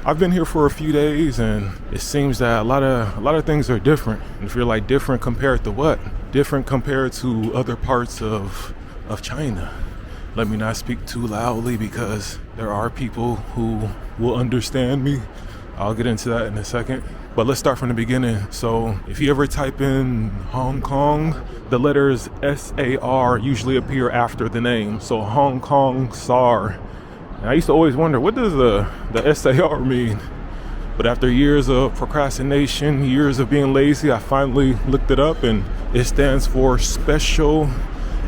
I've been here for a few days, and it seems that a lot of things are different. And if you're like, different compared to what? Different compared to other parts of China. Let me not speak too loudly because there are people who will understand me. I'll get into that in a second. But let's start from the beginning. So if you ever type in Hong Kong, the letters SAR usually appear after the name. So Hong Kong SAR. And I used to always wonder, what does the SAR mean? But after years of procrastination, years of being lazy, I finally looked it up, and it stands for Special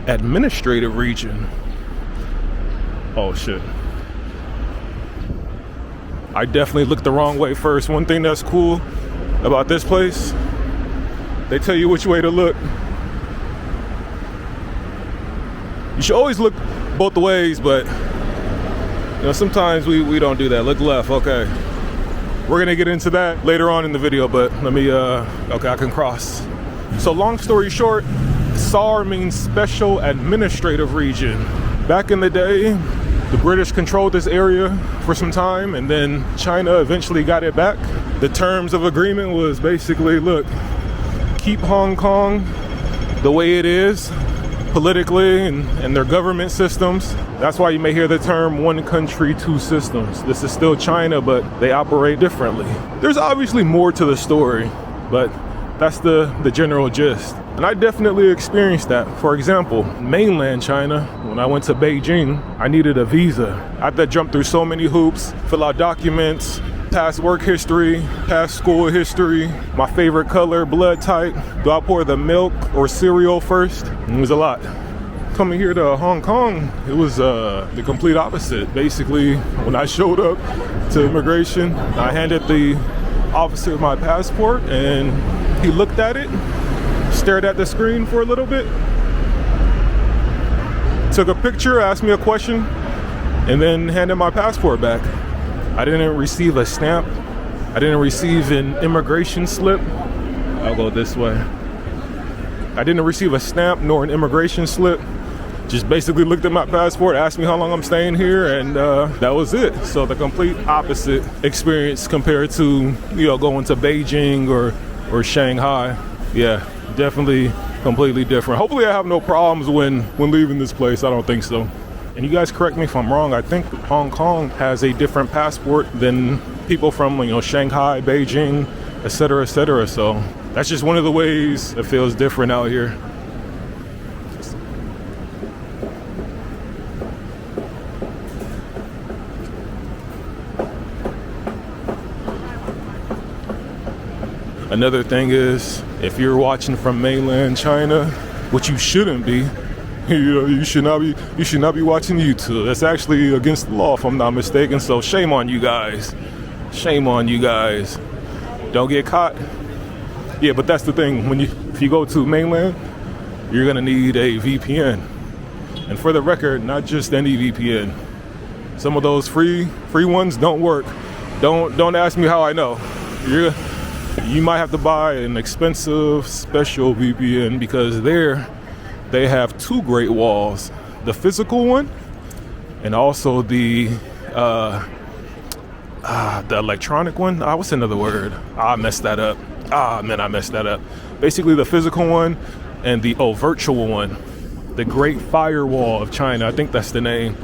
Administrative Region. Oh shit. I definitely looked the wrong way first. One thing that's cool about this place, they tell you which way to look. You should always look both ways, but you know, sometimes we don't do that. Look left, okay. We're gonna get into that later on in the video, but let me, okay, I can cross. So long story short, SAR means Special Administrative Region. Back in the day, the British controlled this area for some time, and then China eventually got it back. The terms of agreement was basically, look, keep Hong Kong the way it is politically and their government systems. That's why you may hear the term one country, two systems. This is still China, but they operate differently. There's obviously more to the story, but that's the general gist. And I definitely experienced that. For example, mainland China, when I went to Beijing, I needed a visa. I had to jump through so many hoops, fill out documents, past work history, past school history, my favorite color, blood type. Do I pour the milk or cereal first? It was a lot. Coming here to Hong Kong, it was the complete opposite. Basically, when I showed up to immigration, I handed the officer my passport, and he looked at it, stared at the screen for a little bit, took a picture, asked me a question, and then handed my passport back. I didn't receive a stamp. I didn't receive an immigration slip. I'll go this way. I didn't receive a stamp nor an immigration slip. Just basically looked at my passport, asked me how long I'm staying here, and that was it. So the complete opposite experience compared to, you know, going to Beijing or Shanghai. Yeah, definitely completely different. Hopefully I have no problems when leaving this place. I don't think so. And you guys correct me if I'm wrong. I think Hong Kong has a different passport than people from, you know, Shanghai, Beijing, etc., etc. So that's just one of the ways it feels different out here. Another thing is, if you're watching from mainland China, which you shouldn't be, you should not be watching YouTube. That's actually against the law, if I'm not mistaken. So shame on you guys. Shame on you guys. Don't get caught. Yeah, but that's the thing. If you go to mainland, you're gonna need a VPN. And for the record, not just any VPN. Some of those free ones don't work. Don't ask me how I know. You might have to buy an expensive special VPN, because they have two great walls, the physical one and also the electronic one. What's another word? I messed that up. I messed that up. Basically the physical one and the virtual one, the Great Firewall of China. I think that's the name.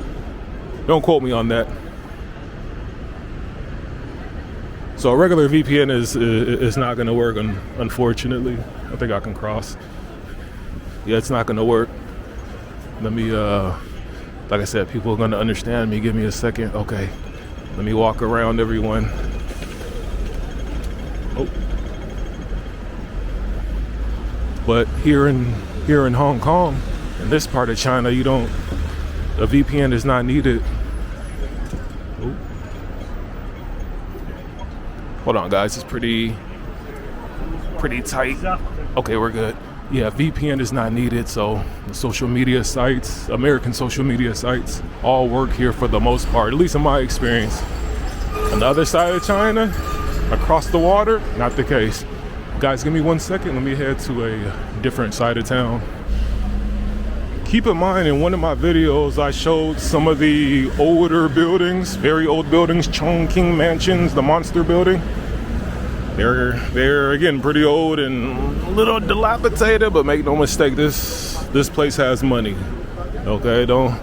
Don't quote me on that. So a regular VPN is not going to work, unfortunately. I think I can cross. Yeah, it's not going to work. Let me, like I said, people are going to understand me. Give me a second. Okay, let me walk around everyone. Oh. But here in Hong Kong, in this part of China, a VPN is not needed. Oh. Hold on, guys, it's pretty tight. Okay, we're good. Yeah, VPN is not needed, so the social media sites, American social media sites, all work here for the most part, at least in my experience. On the other side of China, across the water, not the case. Guys, give me 1 second. Let me head to a different side of town. Keep in mind, in one of my videos, I showed some of the older buildings, very old buildings, Chongqing mansions, the monster building. They're again pretty old and a little dilapidated, but make no mistake, this place has money. Okay, don't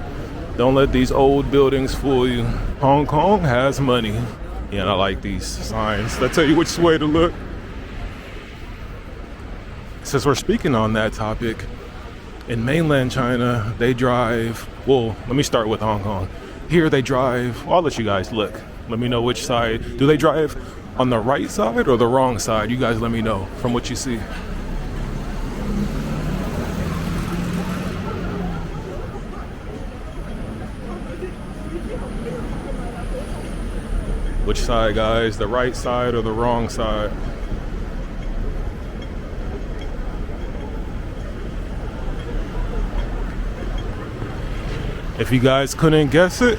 let these old buildings fool you. Hong Kong has money. Yeah, I like these signs that tell you which way to look. Since we're speaking on that topic, in mainland China, they drive, well, let me start with Hong Kong. Here they drive, well, I'll let you guys look. Let me know which side. Do they drive on the right side or the wrong side? You guys let me know from what you see. Which side, guys? The right side or the wrong side? If you guys couldn't guess it,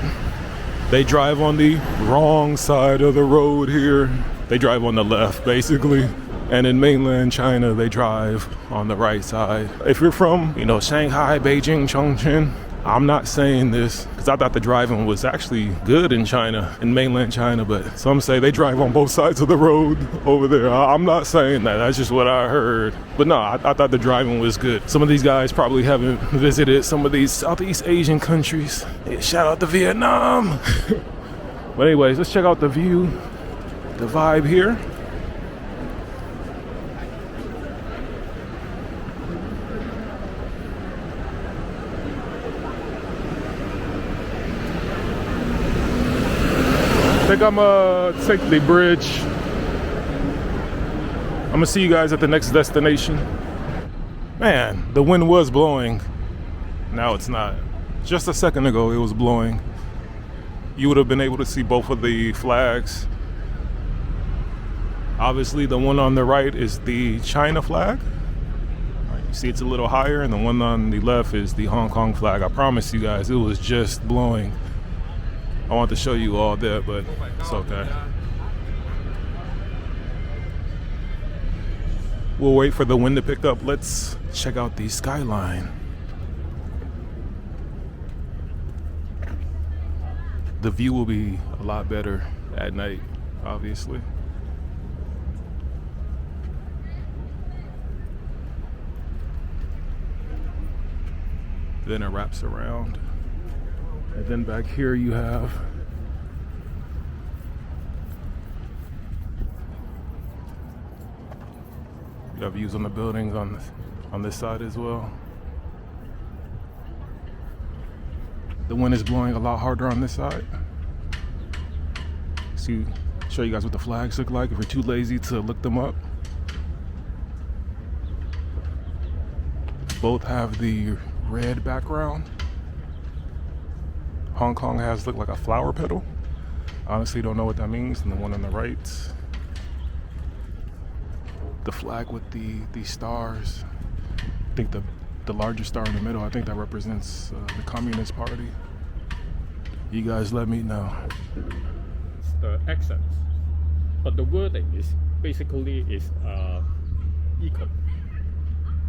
they drive on the wrong side of the road here. They drive on the left, basically. And in mainland China, they drive on the right side. If you're from, Shanghai, Beijing, Chongqing, I'm not saying this because I thought the driving was actually good in China, in mainland China, but some say they drive on both sides of the road over there. I'm not saying that, that's just what I heard. But no, I thought the driving was good. Some of these guys probably haven't visited some of these Southeast Asian countries. Yeah, shout out to Vietnam. But anyways, let's check out the view, the vibe here. I think I'm gonna take the bridge. I'm gonna see you guys at the next destination. Man, the wind was blowing. Now it's not. Just a second ago it was blowing. You would have been able to see both of the flags. Obviously the one on the right is the China flag. You see it's a little higher, and the one on the left is the Hong Kong flag. I promise you guys, it was just blowing. I want to show you all that, but it's okay. We'll wait for the wind to pick up. Let's check out the skyline. The view will be a lot better at night, obviously. Then it wraps around. And then back here you have views on the buildings on this side as well. The wind is blowing a lot harder on this side. Show you guys what the flags look like if you're too lazy to look them up. Both have the red background. Hong Kong has looked like a flower petal. Honestly don't know what that means. And the one on the right, the flag with the stars. I think the larger star in the middle, I think that represents the Communist Party. You guys let me know. It's the accents, but the wording is basically equal.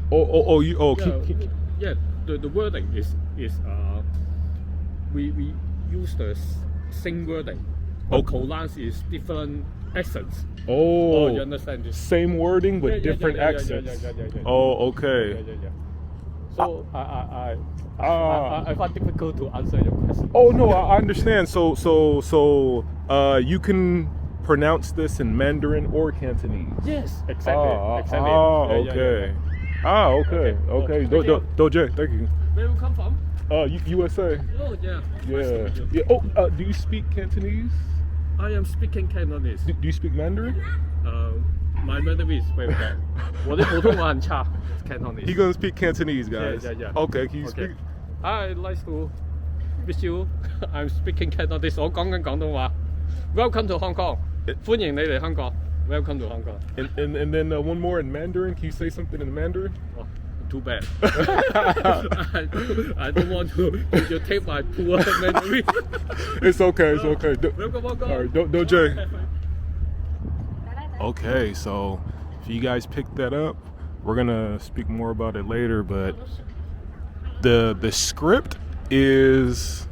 The wording is we use the same wording, but pronounced is different accents. Oh, you understand this? Same wording but different accents. Yeah. Oh, okay. Yeah. So I find it difficult to answer your question. Oh no, I understand. So you can pronounce this in Mandarin or Cantonese. Yes, exactly. Okay. Okay. Doje, thank you. Where you come from? USA. Oh yeah. Yeah. Oh, do you speak Cantonese? I am speaking Cantonese. Do you speak Mandarin? My Mandarin is very bad. 我的普通话很差 Cantonese. He gonna speak Cantonese, guys. Yeah. Okay, can you speak? Hi, nice to meet you. I'm speaking Cantonese. 我講緊廣東話. Welcome to Hong Kong. 歡迎你嚟香港. Welcome to Hong Kong. And then one more in Mandarin. Can you say something in Mandarin? Oh, too bad. I don't want to take my poor Mandarin. It's okay. Welcome. All right, Doje. Okay, so if you guys picked that up, we're gonna speak more about it later, but The script is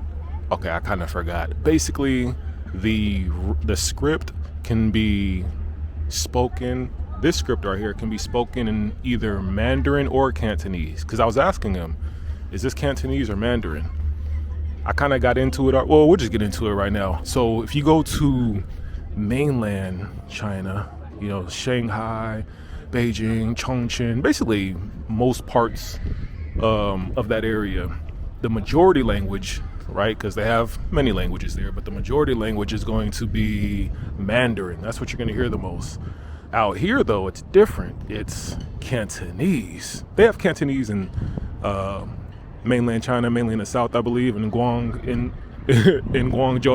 okay. I kind of forgot. Basically, the script can be spoken. This script right here can be spoken in either Mandarin or Cantonese. Because I was asking him, is this Cantonese or Mandarin? I kind of got into it. Well, we'll just get into it right now. So if you go to mainland China, you know, Shanghai, Beijing, Chongqing, basically most parts of that area, the majority language, right, because they have many languages there, but the majority language is going to be Mandarin. That's what you're going to hear the most. Out here, though, it's different. It's Cantonese. They have Cantonese in mainland China, mainly in the south, I believe, in Guangzhou.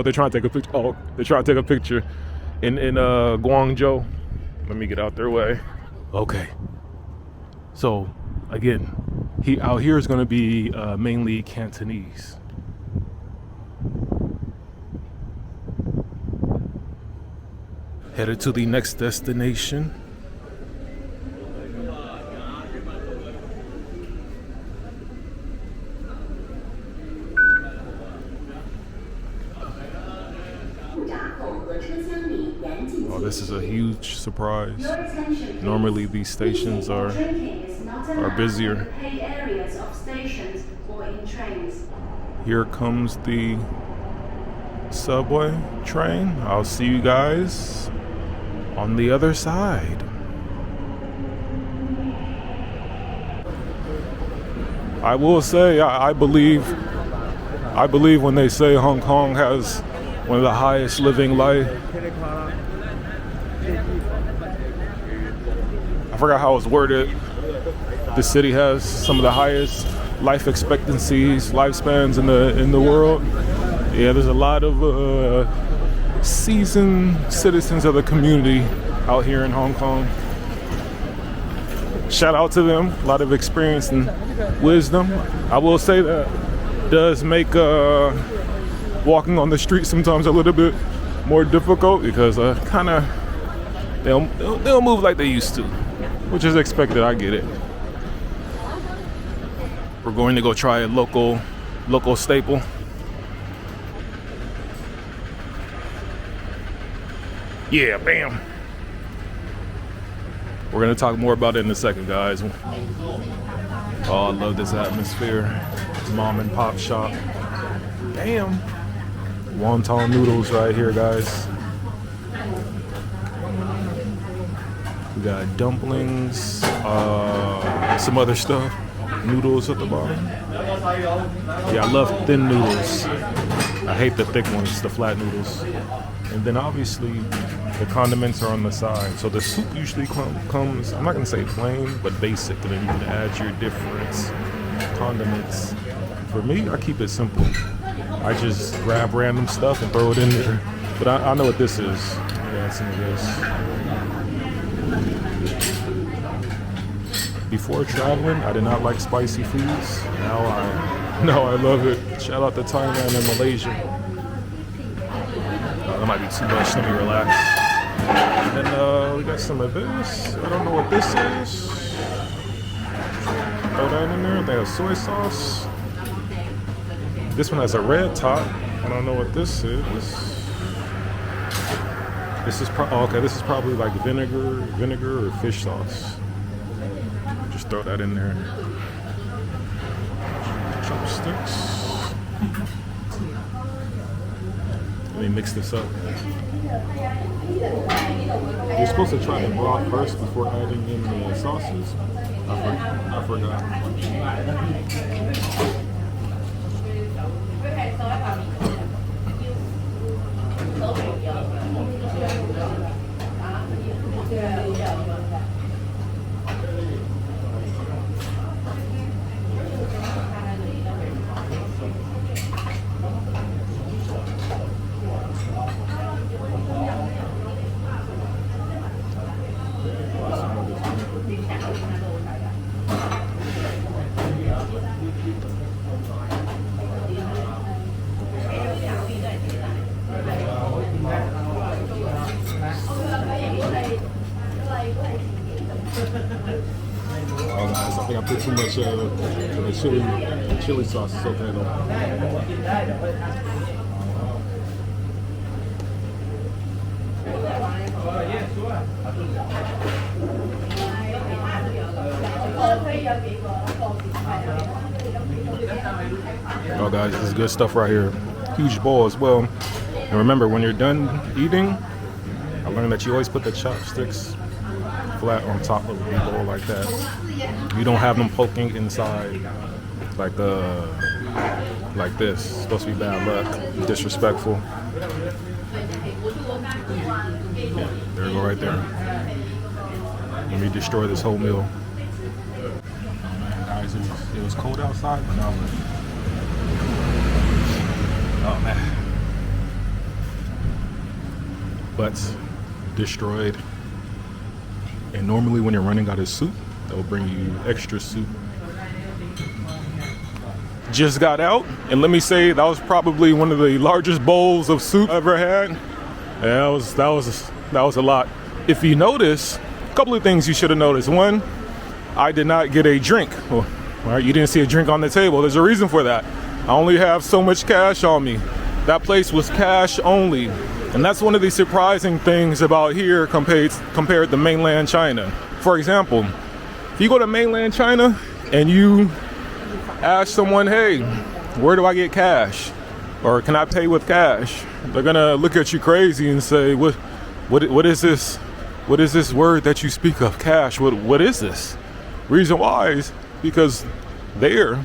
They're trying to take a picture. Oh, they're trying to take a picture in Guangzhou. Let me get out their way. Okay. So again, out here is going to be mainly Cantonese. Headed to the next destination. Oh, this is a huge surprise. Normally these stations are busier. Here comes the subway train. I'll see you guys on the other side. I will say, I believe when they say Hong Kong has one of the highest living life. I forgot how it's worded. The city has some of the highest life expectancies, lifespans in the world. Yeah, there's a lot of seasoned citizens of the community out here in Hong Kong. Shout out to them. A lot of experience and wisdom. I will say that does make walking on the street sometimes a little bit more difficult because they don't move like they used to, which is expected. I get it. We're going to go try a local staple. Yeah, bam. We're gonna talk more about it in a second, guys. Oh, I love this atmosphere. Mom and pop shop. Damn. Wonton noodles right here, guys. We got dumplings, some other stuff. Noodles at the bottom. Yeah, I love thin noodles. I hate the thick ones, the flat noodles. And then obviously the condiments are on the side. So the soup usually comes, I'm not gonna say plain, but basic. And then you can add your different condiments. For me, I keep it simple. I just grab random stuff and throw it in there. But I know what this is. Yeah, some of this. Before traveling, I did not like spicy foods. Now I love it. Shout out to Thailand and Malaysia. That might be too much. Let me relax. And then we got some of this. I don't know what this is. Throw that in there. They have soy sauce. This one has a red top. I don't know what this is. This is this is probably like vinegar or fish sauce. Just throw that in there. Chopsticks. Let me mix this up. You're supposed to try the broth first before adding in the sauces. I forgot. Oh guys, think I put too much chili sauce. It's okay though. Oh guys, this is good stuff right here. Huge bowl as well. And remember, when you're done eating, I learned that you always put the chopsticks flat on top of the bowl like that. You don't have them poking inside like this. It's supposed to be bad luck, disrespectful. Yeah, there we go right there. Let me destroy this whole meal. Oh man, guys, it was cold outside, but now look. Oh man. Butts destroyed. And normally when you're running out of soup, they'll bring you extra soup. Just got out, and let me say that was probably one of the largest bowls of soup I've ever had. Yeah, that was a lot. If you notice, a couple of things you should have noticed. One, I did not get a drink. Well, all right, you didn't see a drink on the table. There's a reason for that. I only have so much cash on me. That place was cash only. And that's one of the surprising things about here compared to mainland China. For example, if you go to mainland China and you ask someone, hey, where do I get cash? Or can I pay with cash? They're gonna look at you crazy and say, what is this? What is this word that you speak of, cash? What is this? Reason why is because there,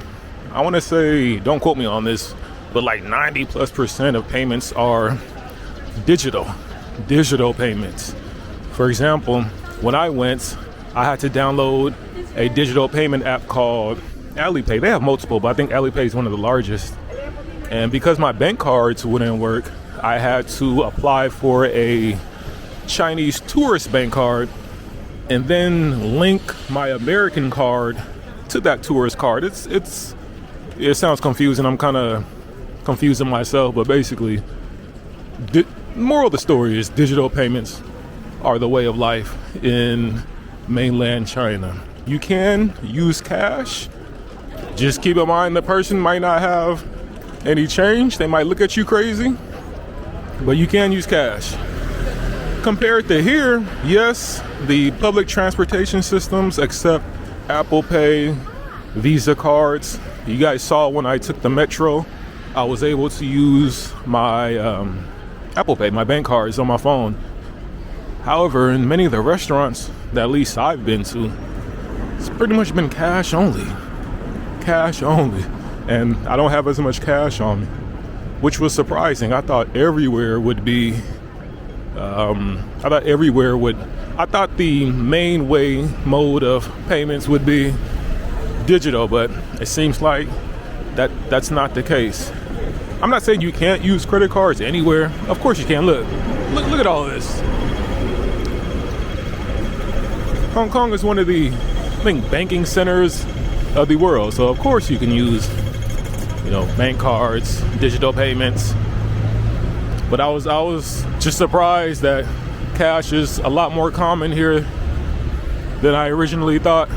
I wanna say, don't quote me on this, but like 90+% of payments are digital payments. For example, when I went, I had to download a digital payment app called Alipay. They have multiple, but I think Alipay is one of the largest. And because my bank cards wouldn't work, I had to apply for a Chinese tourist bank card and then link my American card to that tourist card. It sounds confusing. I'm kind of confusing myself, but basically, moral of the story is digital payments are the way of life in mainland China. You can use cash. Just keep in mind the person might not have any change. They might look at you crazy, but you can use cash. Compared to here, yes, the public transportation systems accept Apple Pay, Visa cards. You guys saw when I took the metro, I was able to use my Apple Pay, my bank cards on my phone. However, in many of the restaurants that at least I've been to, it's pretty much been cash only. Cash only. And I don't have as much cash on me, which was surprising. I thought everywhere would be, I thought the main mode of payments would be digital, but it seems like that's not the case. I'm not saying you can't use credit cards anywhere. Of course you can. Look at all this. Hong Kong is one of the, I think, banking centers of the world. So of course you can use, bank cards, digital payments. But I was just surprised that cash is a lot more common here than I originally thought.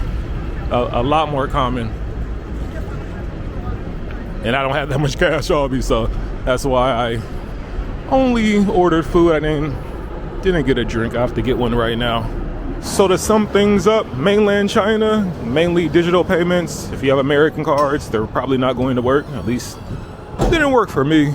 A lot more common. And I don't have that much cash on me, so that's why I only ordered food. I didn't get a drink. I have to get one right now. So to sum things up, mainland China, mainly digital payments. If you have American cards, they're probably not going to work. At least it didn't work for me.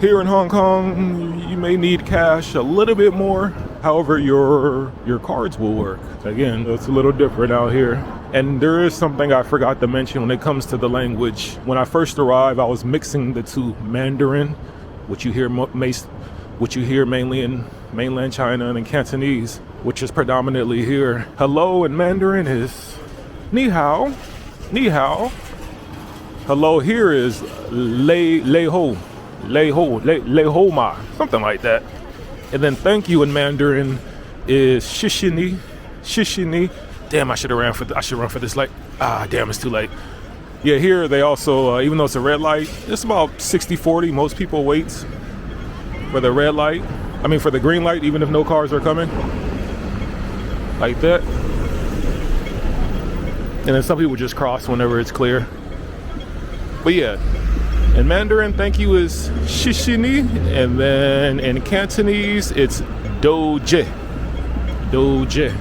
Here in Hong Kong, you may need cash a little bit more. However, your cards will work. Again, it's a little different out here. And there is something I forgot to mention when it comes to the language. When I first arrived, I was mixing the two, Mandarin, which you hear mainly in mainland China, and in Cantonese, which is predominantly here. Hello in Mandarin is ni hao, ni hao. Hello here is lei ho ma, something like that. And then thank you in Mandarin is shishini. Damn, I should run for this light. Damn, it's too late. Yeah, here they also, even though it's a red light, it's about 60-40. Most people wait for the red light. For the green light, even if no cars are coming. Like that. And then some people just cross whenever it's clear. But yeah, in Mandarin, thank you is shishini, and then in Cantonese, it's doje. Doje.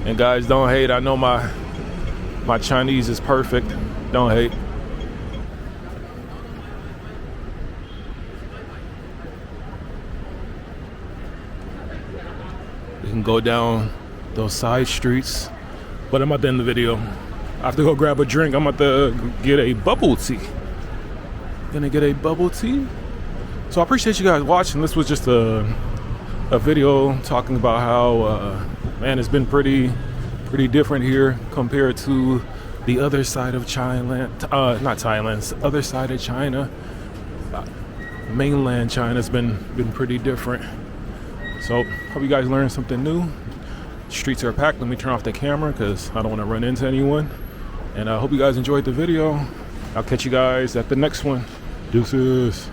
And guys, don't hate. I know my Chinese is perfect. Don't hate. We can go down those side streets, but I'm at the end of the video. I have to go grab a drink. I'm about to get a bubble tea. Gonna get a bubble tea. So I appreciate you guys watching. This was just a video talking about how man, it's been pretty different here compared to the other side of China. Not Thailand, other side of China. Mainland China's been pretty different. So hope you guys learned something new. Streets are packed. Let me turn off the camera because I don't want to run into anyone. And I hope you guys enjoyed the video. I'll catch you guys at the next one. Deuces.